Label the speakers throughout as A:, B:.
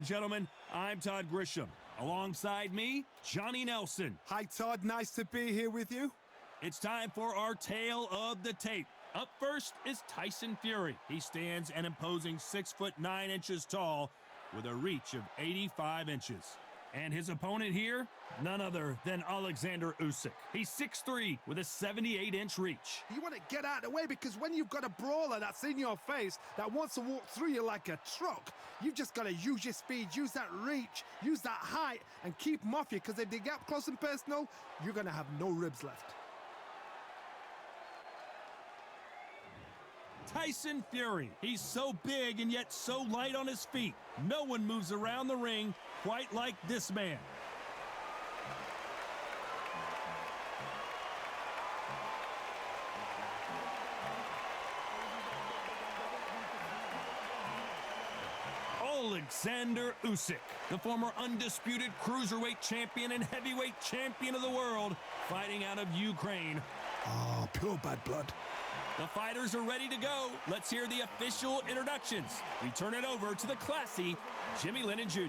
A: Gentlemen, I'm Todd Grisham. Alongside me, Johnny Nelson.
B: Hi, Todd. Nice to be here with you.
A: It's time for our tale of the tape. Up first is Tyson Fury. He stands an imposing 6'9" tall with a reach of 85 inches. And his opponent here, none other than Oleksandr Usyk. He's 6'3" with a 78-inch reach.
B: You want to get out of the way because when you've got a brawler that's in your face that wants to walk through you like a truck, you've just got to use your speed, use that reach, use that height, and keep them off you, because if they get up close and personal, you're going to have no ribs left.
A: Tyson Fury. He's so big and yet so light on his feet. No one moves around the ring quite like this man. Oleksandr Usyk, the former undisputed cruiserweight champion and heavyweight champion of the world, fighting out of Ukraine.
B: Oh, pure bad blood.
A: The fighters are ready to go. Let's hear the official introductions. We turn it over to the classy Jimmy Lennon Jr.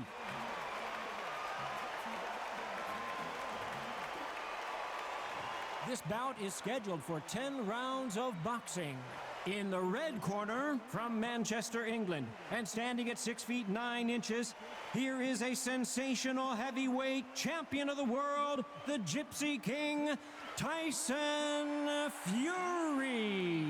C: This bout is scheduled for 10 rounds of boxing. In the red corner, from Manchester, England, and standing at 6'9", here is a sensational heavyweight champion of the world, the Gypsy King, Tyson Fury.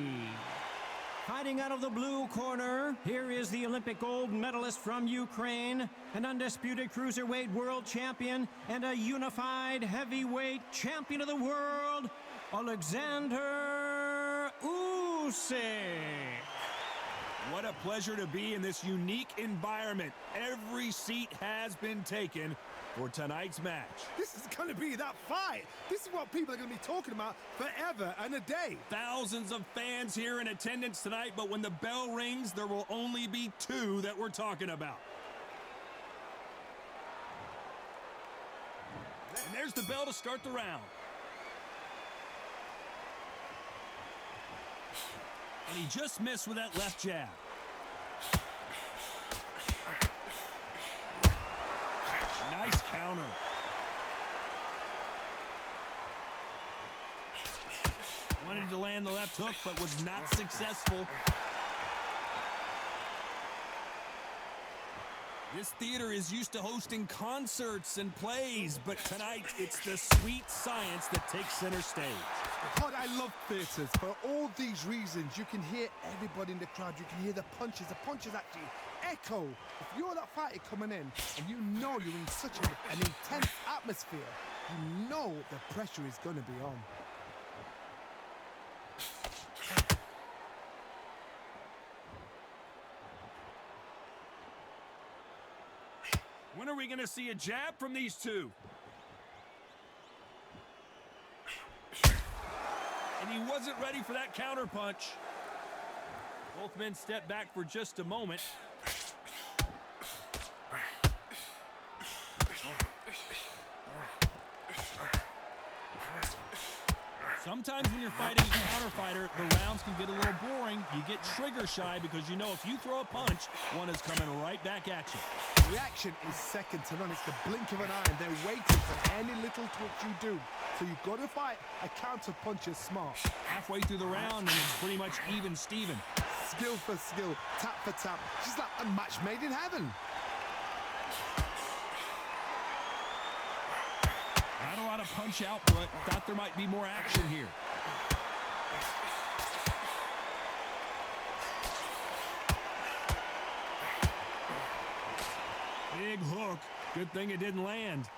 C: Fighting out of the blue corner, here is the Olympic gold medalist from Ukraine, an undisputed cruiserweight world champion, and a unified heavyweight champion of the world, Oleksandr Usyk.
A: What a pleasure to be in this unique environment. Every seat has been taken for tonight's match.
B: This is going to be that fight. This is what people are going to be talking about forever and a day.
A: Thousands of fans here in attendance tonight, but when the bell rings, there will only be two that we're talking about. And there's the bell to start the round. And he just missed with that left jab. Nice counter. Wanted to land the left hook, but was not successful. This theater is used to hosting concerts and plays, but tonight it's the sweet science that takes center stage.
B: God, I love theatres for all these reasons. You can hear everybody in the crowd. You can hear the punches. The punches actually echo. If you're that fighter coming in and you know you're in such an intense atmosphere, you know the pressure is going to be on.
A: When are we going to see a jab from these two? And he wasn't ready for that counter punch. Both men step back for just a moment. Sometimes when you're fighting a counter fighter, the rounds can get a little boring. You get trigger shy because you know if you throw a punch, one is coming right back at you.
B: Reaction is second to none. It's the blink of an eye, and they're waiting for any little twitch you do. So you've got to fight a counter puncher smart.
A: Halfway through the round, and it's pretty much even Steven.
B: Skill for skill, tap for tap. Just like a match made in heaven.
A: Not a lot of punch output. Thought there might be more action here. Big hook. Good thing it didn't land.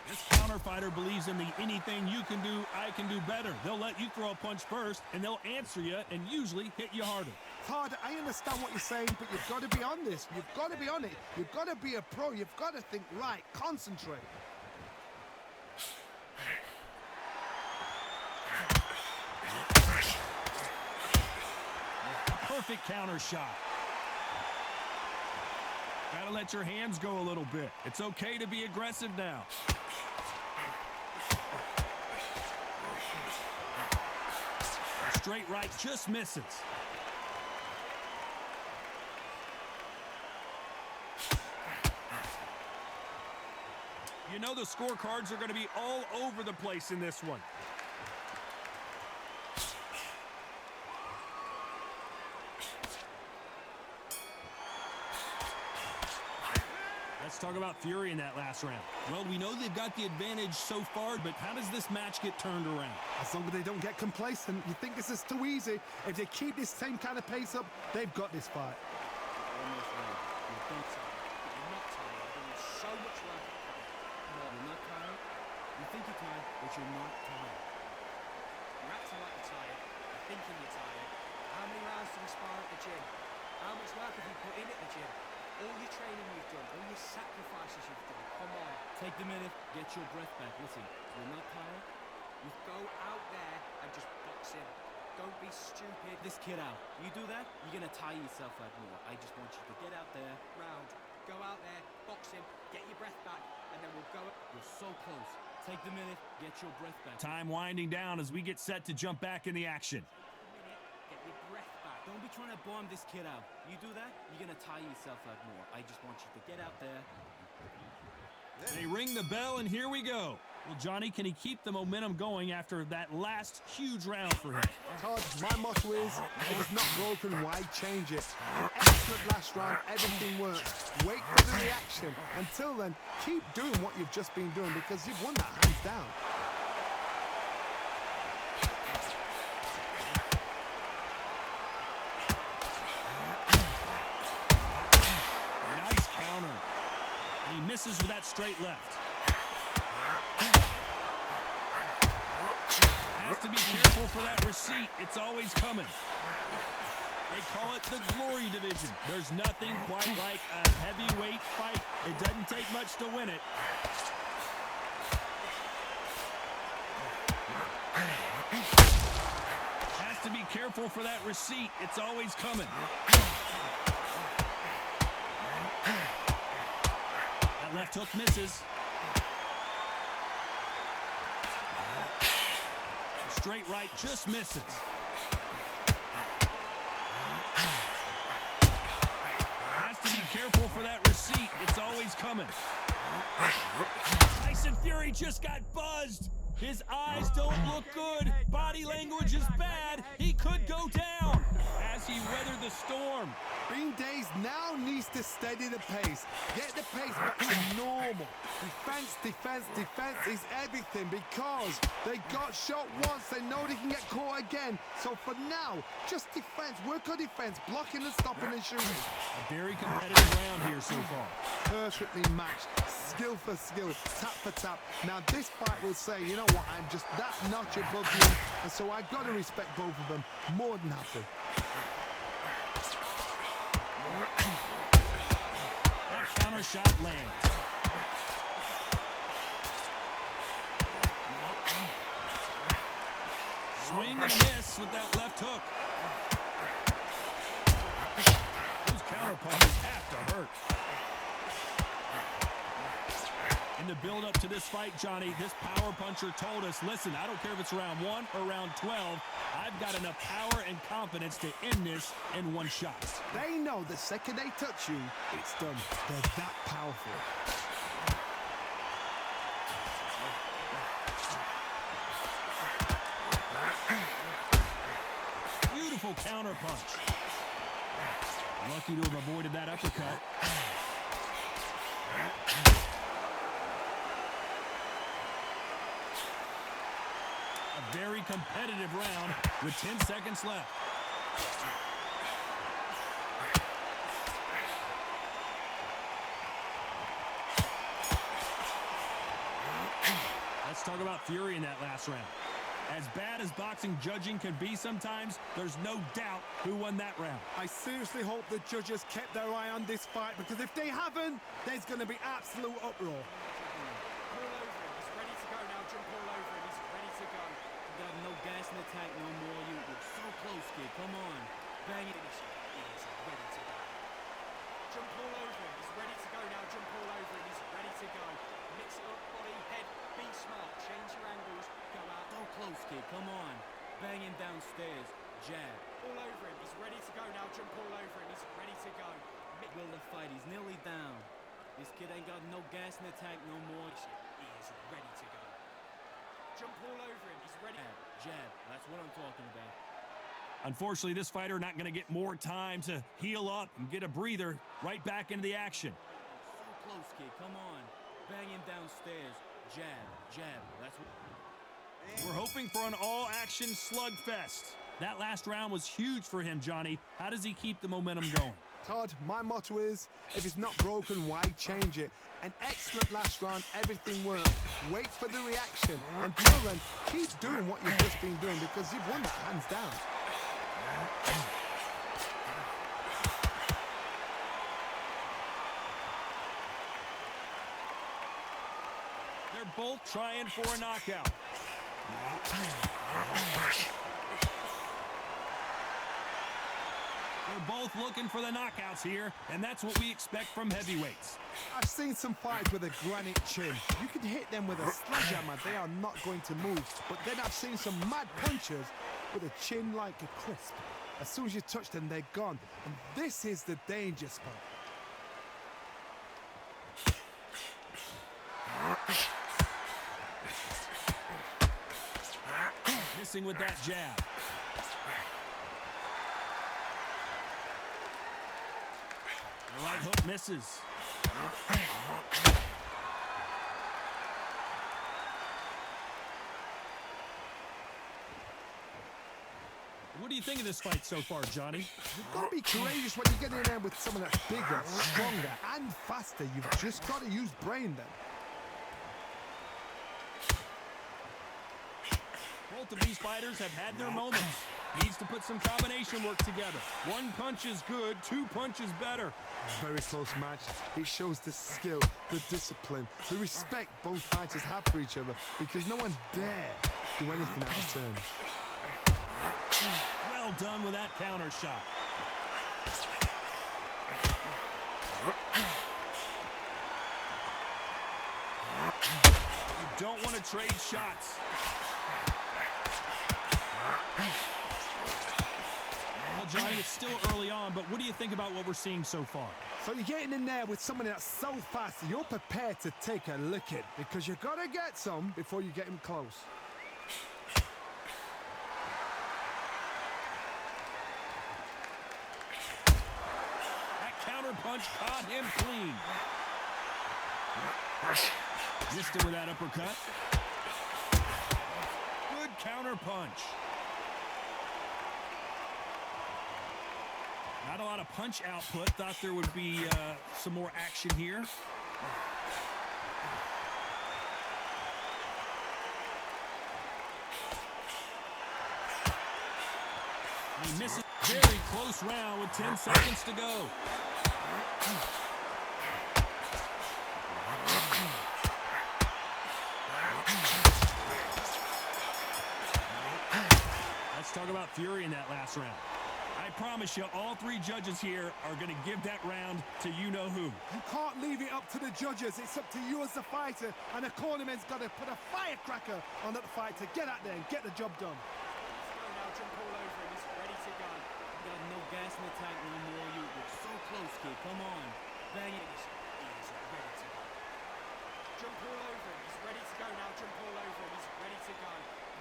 A: This counter fighter believes in the anything you can do, I can do better. They'll let you throw a punch first, and they'll answer you and usually hit you harder.
B: Todd, I understand what you're saying, but you've got to be on this. You've got to be on it. You've got to be a pro. You've got to think right. Concentrate.
A: Perfect counter shot. Gotta let your hands go a little bit. It's okay to be aggressive now. Straight right just misses. You know the scorecards are going to be all over the place in this one. Let's talk about Fury in that last round. Well, we know they've got the advantage so far, but how does this match get turned around?
B: As long as they don't get complacent, you think this is too easy. If they keep this same kind of pace up, they've got this fight.
D: Almost there. You're dead tired. You're not tired. There's so much left. No, you're not tired. You think you're tired, but you're not tired. You're acting like you're tired. You're thinking you're tired. How many rounds do you spar at the gym? How much work have you put in at the gym? All your training you've done, all your sacrifices you've done. Come on. Take the minute, get your breath back. Listen, you're not tired. You go out there and just box in. Don't be stupid. This kid out. You do that, you're going to tire yourself out more. I just want you to get out there. Round. Go out there, box him, get your breath back, and then we'll go. You're so close. Take the minute, get your breath back.
A: Time winding down as we get set to jump back in the action.
D: Get your breath back. Don't be trying to bomb this kid out. You do that, you're going to tire yourself out more. I just want you to get out there.
A: They ring the bell, and here we go. Well, Johnny, can he keep the momentum going after that last huge round for him?
B: Todd, my motto is, if it's not broken, why change it? An excellent last round, everything works. Wait for the reaction. Until then, keep doing what you've just been doing because you've won that hands down.
A: Nice counter. And he misses with that straight left. Has to be careful for that receipt. It's always coming. They call it the glory division. There's nothing quite like a heavyweight fight. It doesn't take much to win it. Has to be careful for that receipt. It's always coming. That left hook misses. Straight right just misses. Has to be careful for that receipt. It's always coming. Tyson Fury just got buzzed. His eyes don't look good. Body language is bad. He could go down as he weathered the storm.
B: Bean Days now needs to steady the pace. Get the pace back to normal. Defense, defense, defense is everything because they got shot once. They know they can get caught again. So for now, just defense. Work on defense. Blocking and stopping and shooting.
A: A very competitive round here so far.
B: Perfectly matched. Skill for skill. Tap for tap. Now this fight will say, you know what, I'm just that notch above you. And so I've got to respect both of them. More than happy.
A: That counter shot lands. Swing and a miss with that left hook. Those counter punches have to hurt. In the build-up to this fight, Johnny, this power puncher told us, listen, I don't care if it's round 1 or round 12, I've got enough power and confidence to end this in one shot.
B: They know the second they touch you, it's done. They're that powerful.
A: Beautiful counter punch. Lucky to have avoided that uppercut. A very competitive round with 10 seconds left. Let's talk about Fury in that last round. As bad as boxing judging can be sometimes, there's no doubt who won that round.
B: I seriously hope the judges kept their eye on this fight because if they haven't, there's going to be absolute uproar.
D: All over him. He's ready to go now. Jump all over him. He's ready to go. You got no gas in the tank no more. You're so close, kid. Come on. Bang it. He's ready to go. Jump all over him. He's ready to go now. Jump all over him. He's ready to go. Mix it up, body, head. Be smart. Change your angles. Go out. So close, kid. Come on. Bang him downstairs. Jab. All over him. He's ready to go now. Jump all over him. He's ready to go. Will the fight. He's nearly down. This kid ain't got no gas in the tank no more. Jump all over him. He's ready. Jab. That's what I'm talking about.
A: Unfortunately, this fighter not going to get more time to heal up and get a breather. Right back into the action.
D: So close, kid. Come on. Bang him downstairs. Jab. Jab. That's what...
A: We're hoping for an all-action slugfest. That last round was huge for him, Johnny. How does he keep the momentum going?
B: Todd, my motto is, if it's not broken, why change it? An excellent last round, everything worked. Wait for the reaction. Until then, keep doing what you've just been doing because you've won that hands down.
A: They're both trying for a knockout. They're both looking for the knockouts here, and that's what we expect from heavyweights.
B: I've seen some fights with a granite chin. You can hit them with a sledgehammer, they are not going to move. But then I've seen some mad punchers with a chin like a crisp. As soon as you touch them, they're gone. And this is the danger spot.
A: Missing with that jab. The right hook misses. What do you think of this fight so far, Johnny?
B: You've got to be courageous when you get in there with someone that's bigger, stronger, and faster. You've just got to use brain then.
A: Both of these fighters have had their moments. Needs to put some combination work together. One punch is good, two punches better.
B: Very close match. It shows the skill, the discipline, the respect both fighters have for each other because no one dare do anything out of turn.
A: Well done with that counter shot. You don't want to trade shots. Well, Johnny, it's still early on, but what do you think about what we're seeing so far?
B: So you're getting in there with someone that's so fast, you're prepared to take a licking because you got to get some before you get him close.
A: Punch caught him clean. Missed him with that uppercut. Good counter punch. Not a lot of punch output. Thought there would be some more action here. He misses. Very close round with 10 seconds to go. Let's talk about Fury in that last round. I promise you, all three judges here are going to give that round to you-know-who.
B: You can't leave it up to the judges. It's up to you as the fighter, and the cornerman's got to put a firecracker on that fight to get out there and get the job done.
D: Now jump all over him. He's ready to go. You got no gas in the tank no more. You're so close, kid. Come on. Bang it. He's ready to go. Jump all over him. He's ready to go now. Jump all over him. He's ready to go.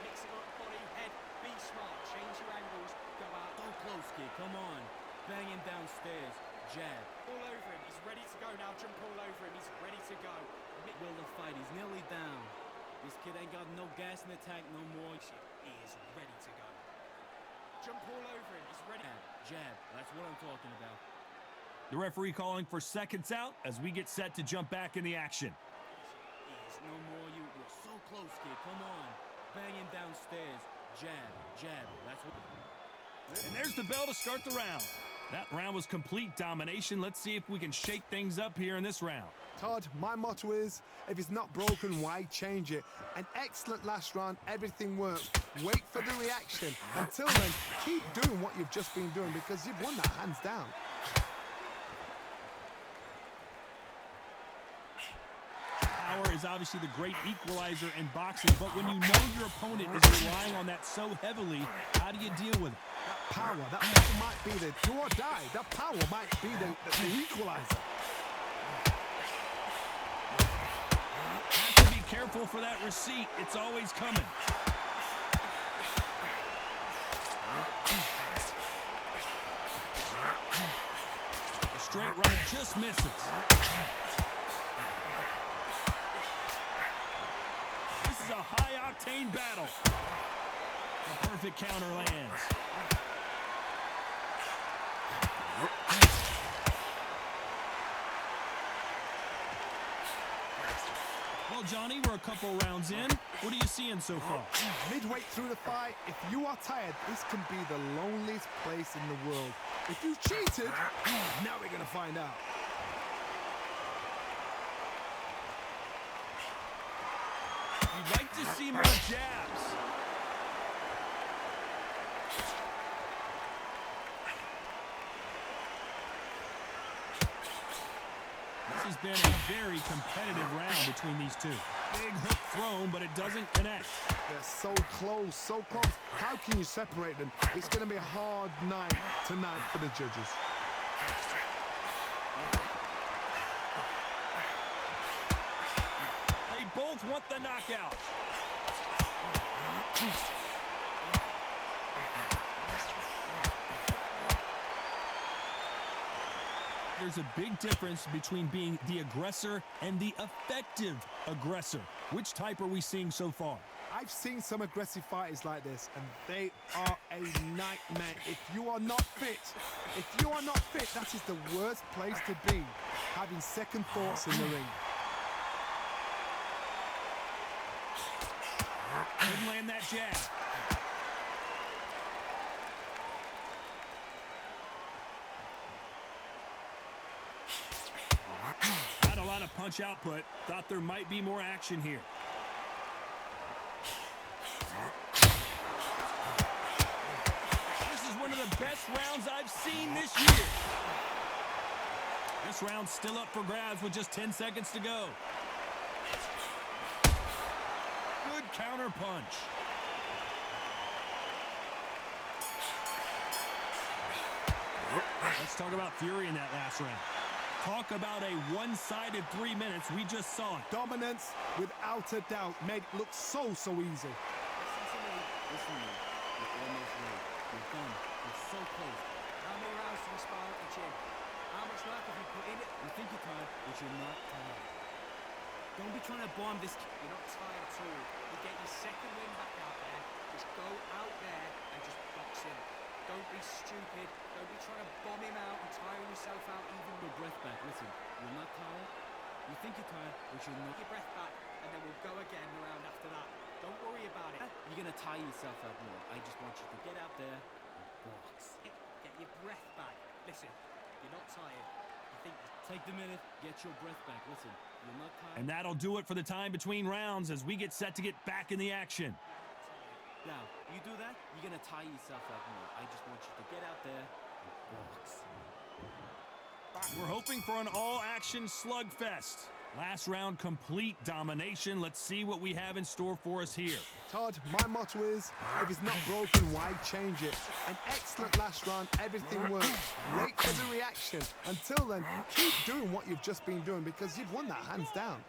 D: Mix it up, body, head. Be smart. Change your angles. Go out. So close, kid. Come on. Bang him downstairs. Jab. All over him. He's ready to go now. Jump all over him. He's ready to go. Will the fight. He's nearly down. This kid ain't got no gas in the tank no more. He is ready to go. Jump all over him. He's ready. Jab. That's what I'm talking about.
A: The referee calling for seconds out as we get set to jump back in the action.
D: Is no more. You're so close, kid. Come on. Bang him downstairs. Jab. Jab. That's what.
A: And there's the bell to start the round. That round was complete domination. Let's see if we can shake things up here in this round.
B: Todd, my motto is, if it's not broken, why change it? An excellent last round, everything worked. Wait for the reaction. Until then, keep doing what you've just been doing because you've won that hands down.
A: Power is obviously the great equalizer in boxing, but when you know your opponent is relying on that so heavily, how do you deal with it?
B: That power, that might be the do or die. That power might be the equalizer.
A: Have to be careful careful for that receipt. It's always coming. The straight right just misses. This is a high-octane battle. A perfect counter lands. Well, Johnny, we're a couple rounds in. What are you seeing so far?
B: Midway through the fight, if you are tired, this can be the loneliest place in the world. If you cheated, now we're going to find out.
A: You'd like to see more jabs. This has been a very competitive round between these two. Big hook thrown, but it doesn't connect.
B: They're so close, so close. How can you separate them? It's going to be a hard night tonight for the judges.
A: They both want the knockout. There's a big difference between being the aggressor and the effective aggressor. Which type are we seeing so far?
B: I've seen some aggressive fighters like this, and they are a nightmare. If you are not fit, that is the worst place to be, having second thoughts in the ring.
A: Couldn't land that jab. Not a lot of punch output. Thought there might be more action here. This is one of the best rounds I've seen this year. This round's still up for grabs with just 10 seconds to go. Good counter punch. Let's talk about Fury in that last round. Talk about a one-sided 3 minutes. We just saw it.
B: Dominance, without a doubt, made it look so easy.
D: Listen to me. You're almost ready. You're done. You're so close. How many rounds do you spar at the gym? How much work have you put in it? You think you're tired, but you're not tired. Don't be trying to bomb this. You're not tired at all. You get your second win back out there. Just go out there and just box him. Don't be stupid. Don't be trying to bomb him out and tire yourself out even. Your breath back. Listen, you're not tired. You think you're tired, but you're not. Get your breath back, and then we'll go again the round after that. Don't worry about it. You're going to tire yourself out more. I just want you to get out there and box. Get your breath back. Listen, you're not tired. You think... Take the minute, get your breath back. Listen, you're not tired.
A: And that'll do it for the time between rounds as we get set to get back in the action.
D: Now, you do that, you're going to tire yourself out more. I just want you to get out there and box.
A: We're hoping for an all-action slugfest. Last round, complete domination. Let's see what we have in store for us here.
B: Todd, my motto is, if it's not broken, why change it? An excellent last round, everything worked. Wait for the reaction. Until then, keep doing what you've just been doing because you've won that hands down.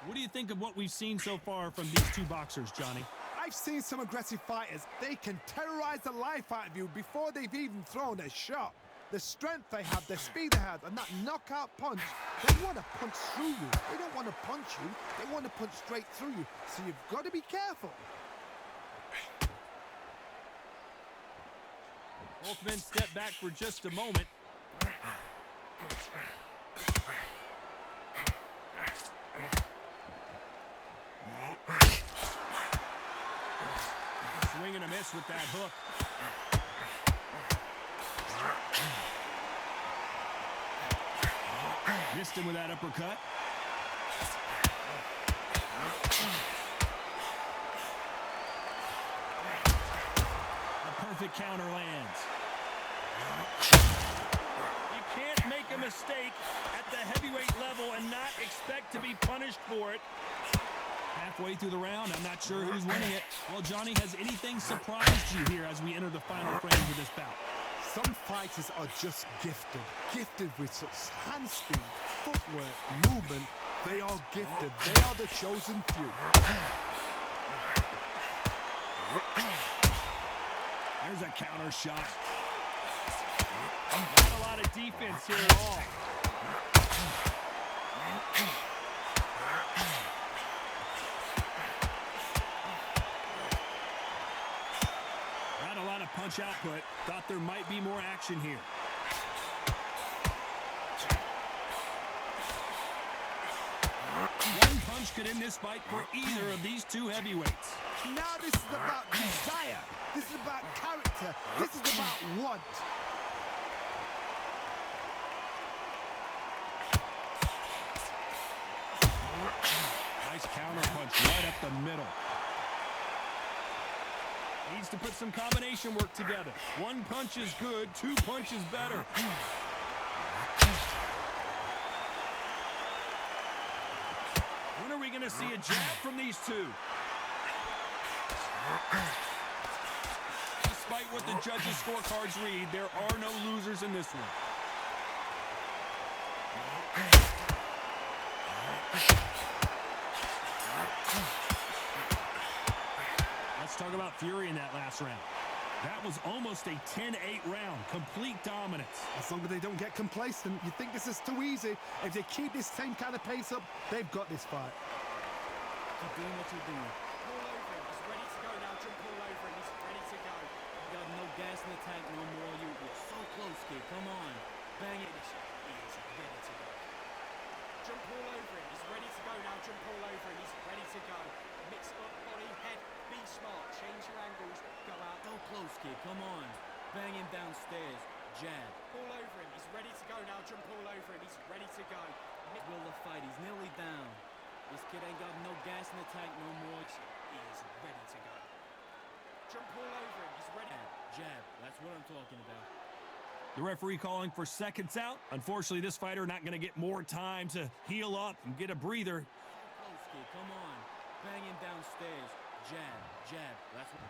A: What do you think of what we've seen so far from these two boxers, Johnny?
B: I've seen some aggressive fighters. They can terrorize the life out of you before they've even thrown a shot. The strength they have, the speed they have, and that knockout punch, they want to punch through you. They don't want to punch you. They want to punch straight through you. So you've got to be careful.
A: Both men step back for just a moment. Swing and a miss with that hook. Missed him with that uppercut. A perfect counter lands. You can't make a mistake at the heavyweight level and not expect to be punished for it. Halfway through the round, I'm not sure who's winning it. Well, Johnny, has anything surprised you here as we enter the final frames of this bout?
B: Some fighters are just gifted with such hand speed, footwork, movement. They are gifted. They are the chosen few.
A: There's a counter shot. Not a lot of defense here at all. Not a lot of punch output. Thought there might be more action here. One punch could end this fight for either of these two heavyweights.
B: Now this is about desire. This is about character. This is about want.
A: Nice counter punch right up the middle. Needs to put some combination work together. One punch is good, two punches better. When are we going to see a jab from these two? Despite what the judges' scorecards read, there are no losers in this one. Let's talk about Fury in that last round. That was almost a 10-8 round, complete dominance.
B: As long as they don't get complacent, you think this is too easy. If they keep this same kind of pace up, they've got this fight.
D: Keep doing what you're doing. Pull over him. He's ready to go now. Jump all over him. He's ready to go. You got no gas in the tank no more. You're so close, kid. Come on. Bang it. He's ready to go. Jump all over him. He's ready to go now. Jump all over him. He's ready to go. Mix up body, head. Be smart. Change your angles. Go out. Go close, kid. Come on. Bang him downstairs. Jab. All over him. He's ready to go now. Jump all over him. He's ready to go. Will the fight. He's nearly down. This kid ain't got no gas in the tank no more. He is ready to go. Jump all over him. He's ready. Jab. That's what I'm talking about.
A: The referee calling for seconds out. Unfortunately, this fighter not going to get more time to heal up and get a breather.
D: So close, kid. Come on. Bang him downstairs. Jab. Jab. That's what...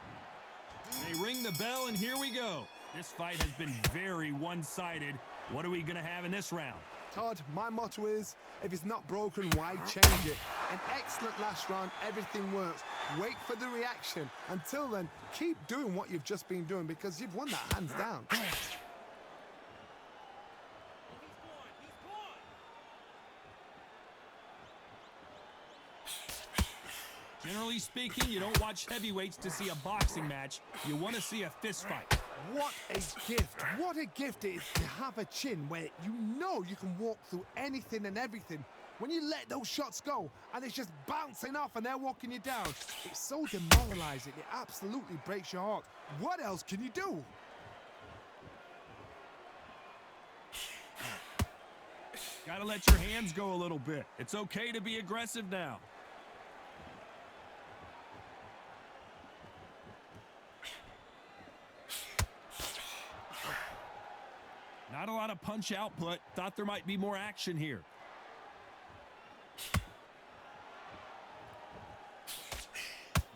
A: They ring the bell, and here we go. This fight has been very one-sided. What are we going to have in this round?
B: Todd, my motto is, if it's not broken, why change it? An excellent last round, everything works. Wait for the reaction. Until then, keep doing what you've just been doing because you've won that hands down.
A: Generally speaking, you don't watch heavyweights to see a boxing match. You want to see a fist fight.
B: What a gift. What a gift it is to have a chin where you know you can walk through anything and everything. When you let those shots go and it's just bouncing off and they're walking you down, it's so demoralizing. It absolutely breaks your heart. What else can you do?
A: Gotta let your hands go a little bit. It's okay to be aggressive now. Not a lot of punch output. Thought there might be more action here.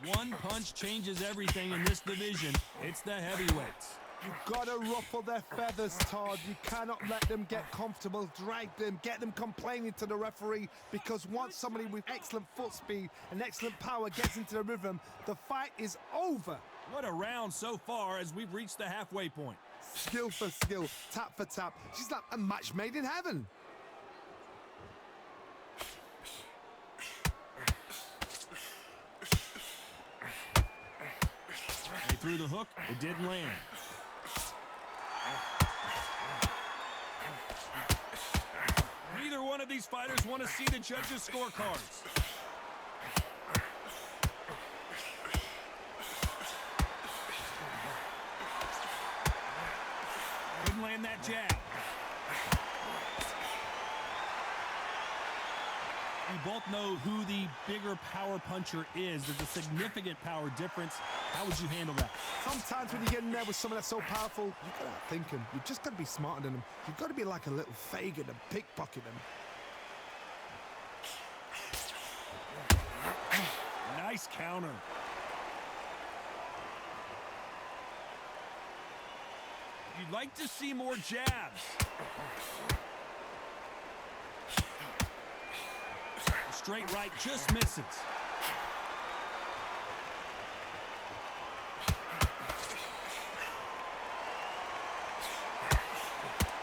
A: One punch changes everything in this division. It's the heavyweights.
B: You've got to ruffle their feathers, Todd. You cannot let them get comfortable, drag them, get them complaining to the referee, because once somebody with excellent foot speed and excellent power gets into the rhythm, the fight is over.
A: What a round so far as we've reached the halfway point.
B: Skill for skill, tap for tap. She's like a match made in heaven.
A: They threw the hook. It didn't land. Neither one of these fighters want to see the judges' scorecards. Couldn't land that jab. We both know who the bigger power puncher is. There's a significant power difference. How would you handle that?
B: Sometimes when you get in there with someone that's so powerful, you've got to think him. You've just got to be smarter than him. You've got to be like a little Fagin and pickpocket him.
A: Nice counter. You'd like to see more jabs. A straight right just misses.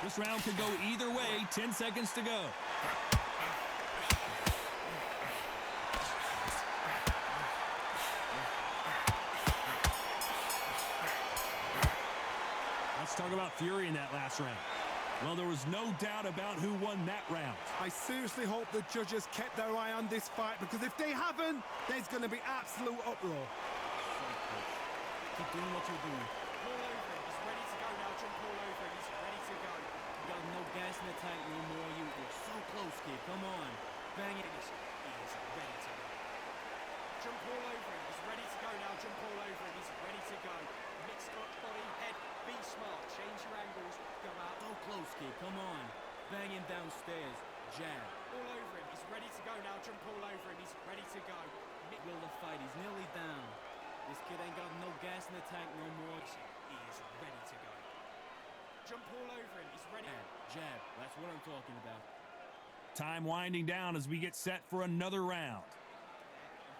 A: This round could go either way. 10 seconds to go. Let's talk about Fury in that last round. Well, there was no doubt about who won that round.
B: I seriously hope the judges kept their eye on this fight, because if they haven't, there's going to be absolute uproar.
D: Keep doing what you're doing. All over him. He's ready to go now. Jump all over him. He's ready to go. You got no gas in the tank no more. You're so close, kid. Come on. Bang it. He is ready to go. Jump all over him. He's ready to go now. Jump all over him. He's ready to go. Mix up body, head. Be smart. Change your angles. Go out. So close, kid. Come on. Bang him downstairs. Jab. All over him. He's ready to go now. Jump all over him. He's ready to go. Will the fight. He's nearly down. This kid ain't got no gas in the tank no more. He is ready to go. Jump all over him. He's ready. Jab. That's what I'm talking about.
A: Time winding down as we get set for another round.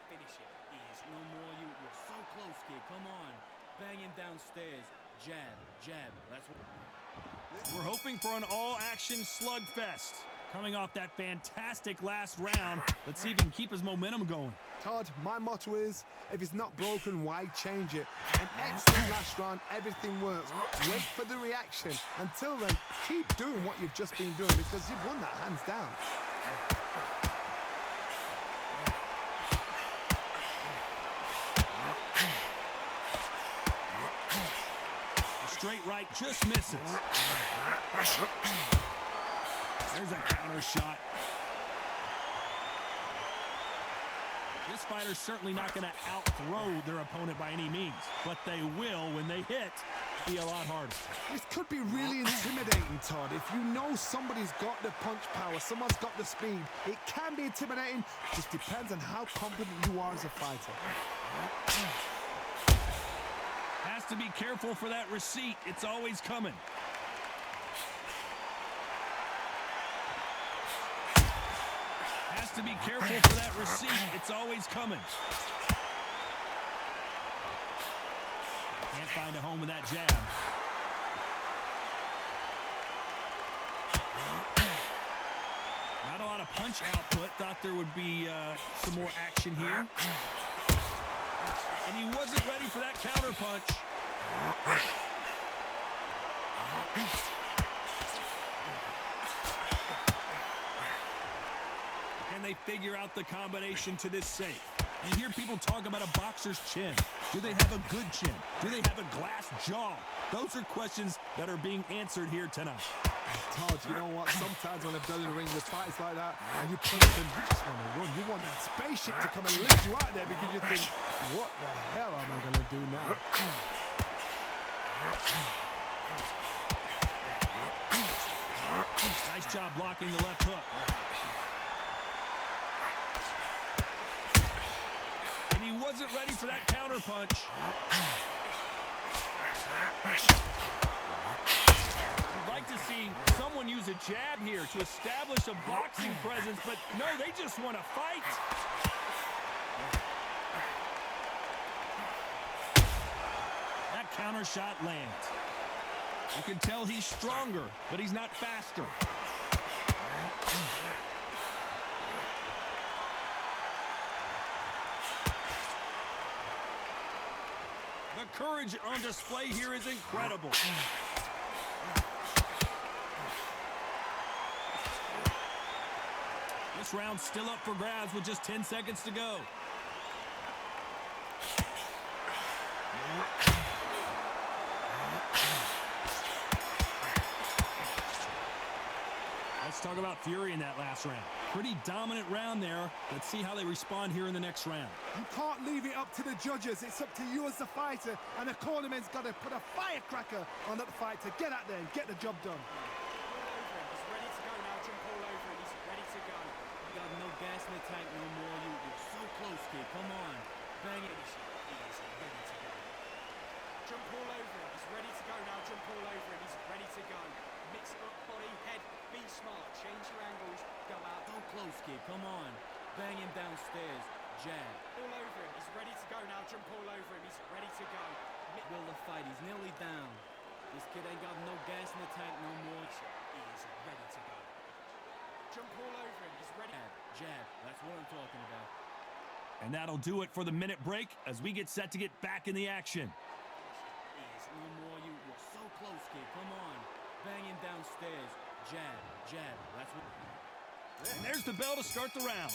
D: Finish it. He is no more. You're so close, kid. Come on. Bang him downstairs. Jab. Jab. That's what...
A: We're hoping for an all-action slugfest. Coming off that fantastic last round, let's see if he can keep his momentum going.
B: Todd, my motto is, if it's not broken, why change it? An excellent last round, everything works. Wait for the reaction. Until then, keep doing what you've just been doing, because you've won that hands down.
A: A straight right just misses. There's a counter shot. This fighter's certainly not going to out-throw their opponent by any means, but they will, when they hit, be a lot harder.
B: This could be really intimidating, Todd. If you know somebody's got the punch power, someone's got the speed, it can be intimidating. Just depends on how confident you are as a fighter.
A: Has to be careful for that receipt. It's always coming. Has to be careful for that receipt. It's always coming. Can't find a home with that jab. Not a lot of punch output. Thought there would be some more action here. And he wasn't ready for that counter punch. And they figure out the combination to this safe. You hear people talk about a boxer's chin. Do they have a good chin? Do they have a glass jaw? Those are questions that are being answered here tonight.
B: Todd, you know what? Sometimes when I've done in the ring with fights like that, and you punch them, you just want to run. You want that spaceship to come and lift you out there, because you think, what the hell am I going to do now?
A: Nice job blocking the left hook. And he wasn't ready for that counter punch. I'd like to see someone use a jab here to establish a boxing presence, but no, they just want to fight. That counter shot lands. You can tell he's stronger, but he's not faster. The courage on display here is incredible. This round's still up for grabs with just 10 seconds to go. Let's talk about Fury in that last round. Pretty dominant round there. Let's see how they respond here in the next round.
B: You can't leave it up to the judges. It's up to you as the fighter, and the cornerman's got to put a firecracker on that fight to get out there and get the job done.
D: He's ready to go now. Jump all over him. He's ready to go. You got no gas in the tank no more. You're so close, kid. Come on. all over him. He's ready to go now. Jump all over him. He's ready to go. Mix up body, head. Be smart. Change your angles. Go out.
E: Go close, kid. Come on. Bang him downstairs. Jab.
D: All over him. He's ready to go now. Jump all over him. He's ready to go.
E: Will the fight. He's nearly down. This kid ain't got no gas in the tank no more.
D: He is ready to go. Jump all over him. He's ready.
E: Jab. That's what I'm talking about.
A: And that'll do it for the minute break as we get set to get back in the action.
E: No more. You're so close, kid. Come on. Bang him downstairs. Jab. Jab. That's what...
A: And there's the bell to start the round.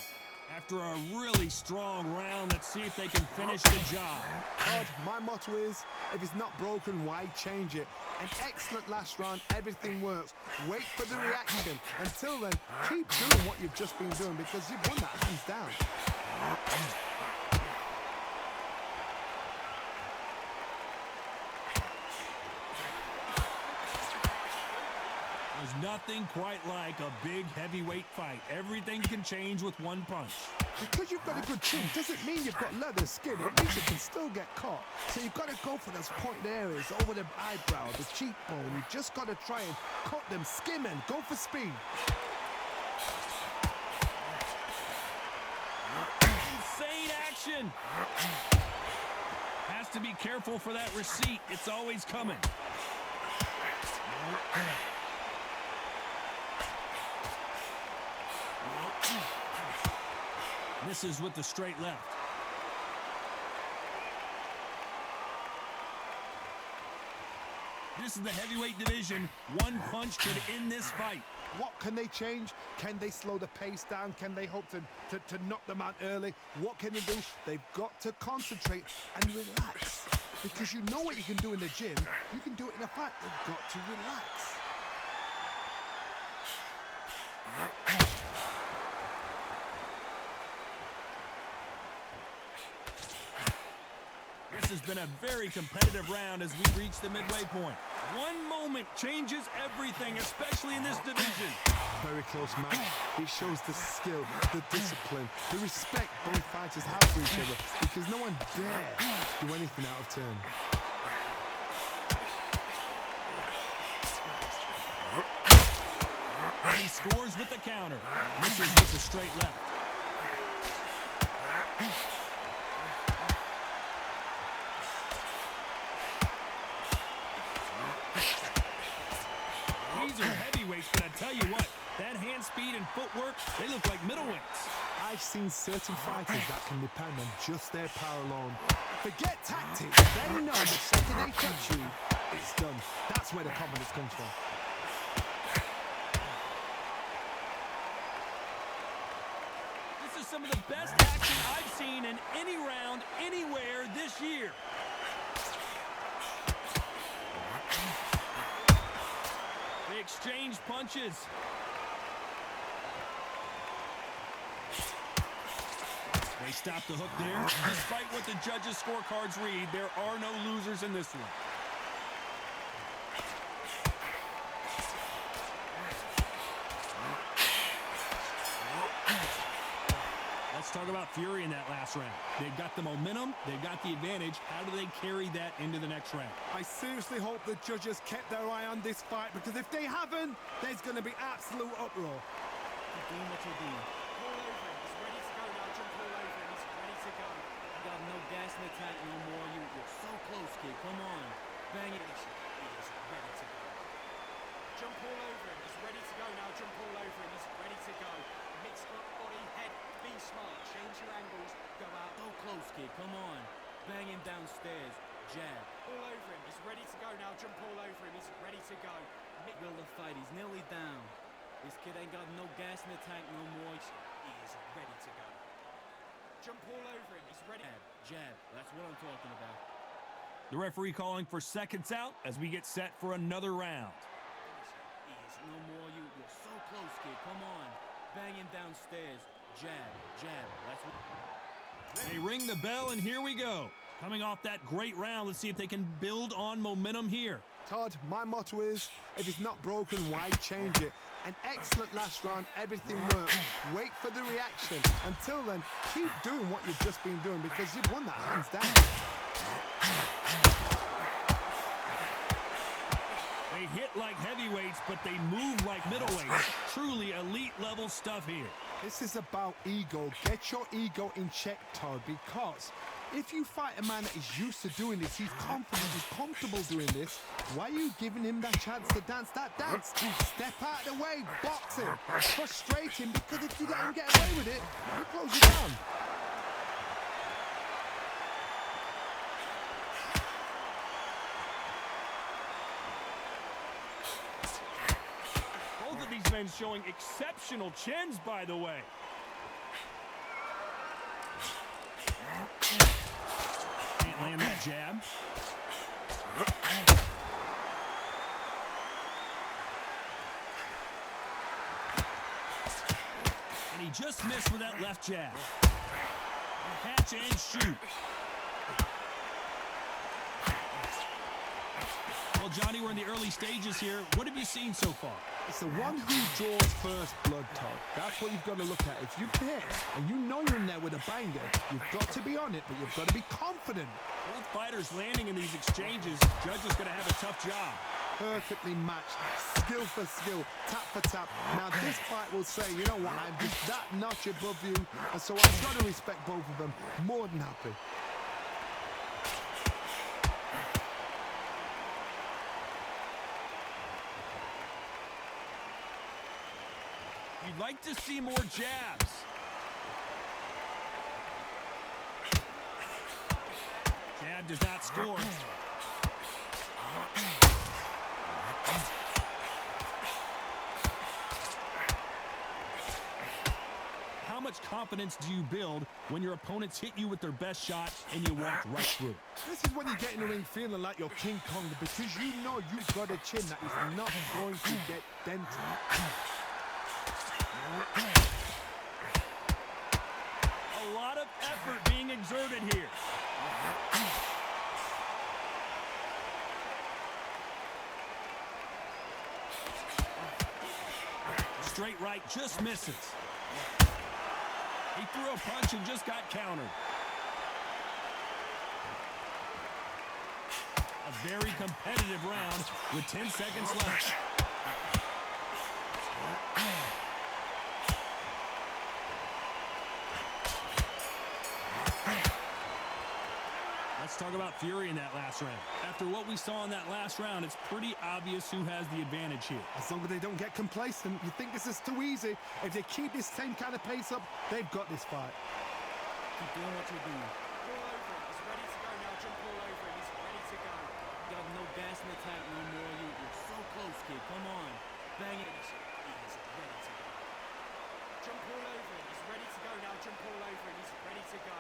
A: After a really strong round, let's see if they can finish the job.
B: Todd, my motto is, if it's not broken, why change it? An excellent last round, everything works. Wait for the reaction. Until then, keep doing what you've just been doing because you've won that hands down.
A: There's nothing quite like a big heavyweight fight. Everything can change with one punch.
B: Because you've got a good chin doesn't mean you've got leather skin. At least you can still get caught. So you've got to go for those pointed areas over the eyebrow, the cheekbone. You've just got to try and cut them, skim them, go for speed.
A: Insane action! Has to be careful for that receipt. It's always coming. Misses with the straight left. This is the heavyweight division. One punch could end this fight.
B: What can they change? Can they slow the pace down? Can they hope to knock them out early? What can they do? They've got to concentrate and relax. Because you know what you can do in the gym. You can do it in a fight. They've got to relax.
A: This has been a very competitive round as we reach the midway point. One moment changes everything, especially in this division.
B: Very close match. It shows the skill, the discipline, the respect both fighters have for each other because no one dare do anything out of turn.
A: He scores with the counter. Misses with the straight left. These are heavyweights, but I tell you what, that hand speed and footwork, they look like middleweights.
B: I've seen certain fighters that can depend on just their power alone. Forget tactics. They know the second they touch you, it's done. That's where the confidence comes from.
A: This is some of the best action I've seen in any round, anywhere this year. They exchange punches. They stop the hook there. Despite what the judges' scorecards read, there are no losers in this one. Let's talk about Fury in that last round. They've got the momentum, they've got the advantage. How do they carry that into the next round?
B: I seriously hope the judges kept their eye on this fight because if they haven't, there's going to be absolute uproar.
E: Keep doing what you're doing.
D: All over him. He's ready to go now. Jump all over him. He's ready to go.
E: You got no gas in the tank no more. You're so close, kid. Come on. Bang it.
D: He is ready to go. Jump all over him. He's ready to go now. Jump all over him. He's ready to go. Mix up body, head. Be smart. Change your angles. Go out.
E: Go close, kid. Come on. Bang him downstairs. Jab.
D: All over him. He's ready to go now. Jump all over him. He's ready to go.
E: Will the fight. He's nearly down. This kid ain't got no gas in the tank no more.
D: He is ready to go. Jump all over him. He's ready.
E: Jab. That's what I'm talking about.
A: The referee calling for seconds out as we get set for another round.
E: He is no more. You're so close, kid. Come on. Bang him downstairs. Jab. Jab. That's what...
A: They ring the bell, and here we go. Coming off that great round, let's see if they can build on momentum here.
B: Todd, my motto is, if it's not broken, why change it? An excellent last round, everything works. Wait for the reaction. Until then, keep doing what you've just been doing because you've won that hands down.
A: They hit like heavyweights, but they move like middleweights. Truly elite-level stuff here.
B: This is about ego. Get your ego in check, Todd, because if you fight a man that is used to doing this, he's confident, he's comfortable doing this, why are you giving him that chance to dance that dance? Step out of the way, box him, frustrate him, because if you let him get away with it, he close you down.
A: Both of these men showing exceptional chins, by the way. Can't land that jab. And he just missed with that left jab. Catch and shoot. Well, Johnny, we're in the early stages here. What have you seen so far?
B: It's the one who draws first blood, Todd. That's what you've got to look at. If you hit and you know you're in there with a banger, you've got to be on it, but you've got to be confident.
A: Both fighters landing in these exchanges. Judge is going to have a tough job.
B: Perfectly matched, skill for skill, tap for tap. Now this fight will say, you know what, I'm just that notch above you, and so I've got to respect both of them. More than happy.
A: You'd like to see more jabs. Jab does not score. How much confidence do you build when your opponents hit you with their best shot and you walk right through?
B: This is when you get in the ring feeling like you're King Kong, because you know you've got a chin that is not going to get dented.
A: A lot of effort being exerted here. Straight right just misses. He threw a punch and just got countered. A very competitive round with 10 seconds left. Let's talk about Fury in that last round. After what we saw in that last round, it's pretty obvious who has the advantage here.
B: As long as they don't get complacent, you think this is too easy. If they keep this same kind of pace up, they've got this fight.
E: Keep doing what you're doing. All over him. He's ready to go now. Jump all over him. He's ready to go. You got no gas in the tank no more. You're so close, kid. Come on. Bang it. He is ready to go. Jump all over him. He's ready to go now. Jump all over him. He's ready to go.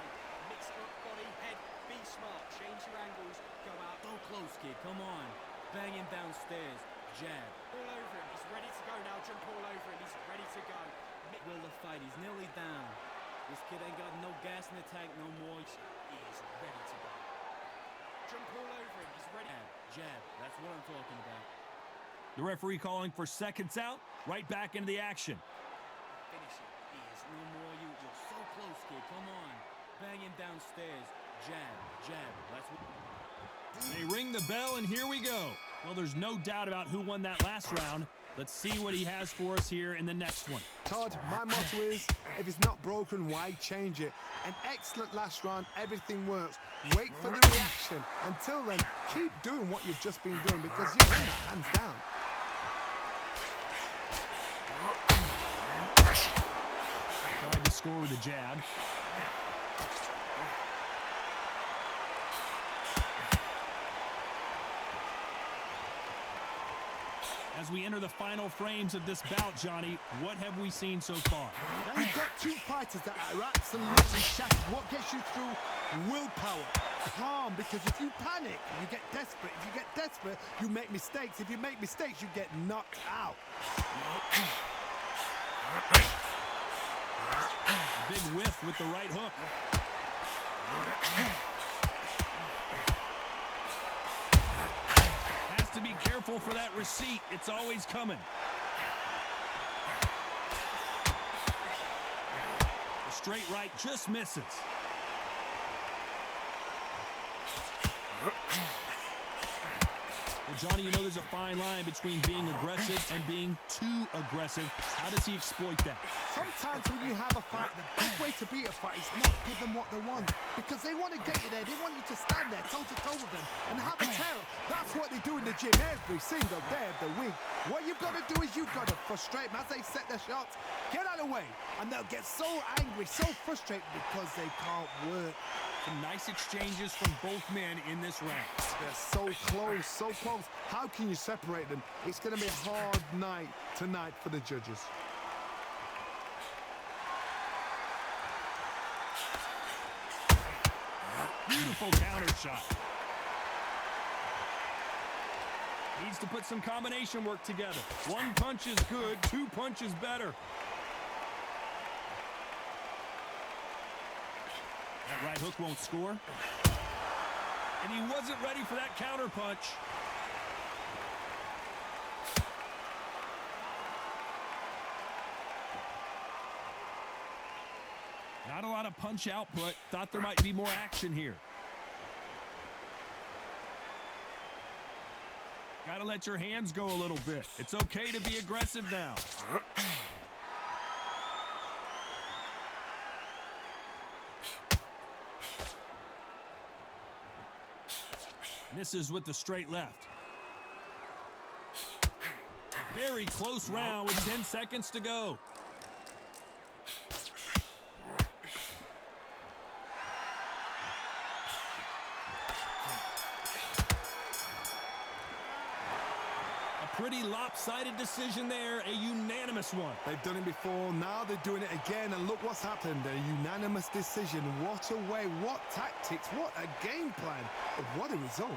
E: Mix up body, head. Be smart. Change your angles. Go out. So close, kid. Come on. Bang him downstairs. Jab. All over him. He's ready to go now. Jump all over him. He's ready to go. Will the fight. He's nearly down. This kid ain't got no gas in the tank no more. He is ready to go. Jump all over him. He's ready. Jab. That's what I'm talking about.
A: The referee calling for seconds out. Right back into the action.
E: Finish it. He is no more. You're so close, kid. Come on. Bang him downstairs. Jab. Jab. That's what...
A: They ring the bell, and here we go. Well, there's no doubt about who won that last round. Let's see what he has for us here in the next one.
B: Todd, my motto is, if it's not broken, why change it? An excellent last round, everything works. Wait for the reaction. Until then, keep doing what you've just been doing, because you win that hands down.
A: Tried to score with a jab. As we enter the final frames of this bout, Johnny, what have we seen so far?
B: Now you've got two fighters that are absolutely shattered. What gets you through? Willpower. Calm, because if you panic, you get desperate. If you get desperate, you make mistakes. If you make mistakes, you get knocked out.
A: Big whiff with the right hook. Has to be careful for that receipt. It's always coming. The straight right just misses. Well, Johnny, you know there's a fine line between being aggressive and being too aggressive. How does he exploit that?
B: Sometimes when you have a fight, the big way to beat a fight is not give them what they want. Because they want to get you there. They want you to stand there toe-to-toe with them and have a tail. That's what they do in the gym every single day of the week. What you've got to do is you've got to frustrate them as they set their shots. Get out of the way. And they'll get so angry, so frustrated because they can't work.
A: Some nice exchanges from both men in this round.
B: They're so close, so close. How can you separate them? It's going to be a hard night tonight for the judges.
A: Beautiful counter shot. Needs to put some combination work together. One punch is good, two punches better. That right hook won't score. And he wasn't ready for that counter punch. Not a lot of punch output. Thought there might be more action here. Got to let your hands go a little bit. It's okay to be aggressive now. Misses with the straight left. Very close round with 10 seconds to go. A pretty lopsided decision there, a unanimous one.
B: They've done it before, now they're doing it again, and look what's happened. A unanimous decision. What a way, what tactics, what a game plan. What a result.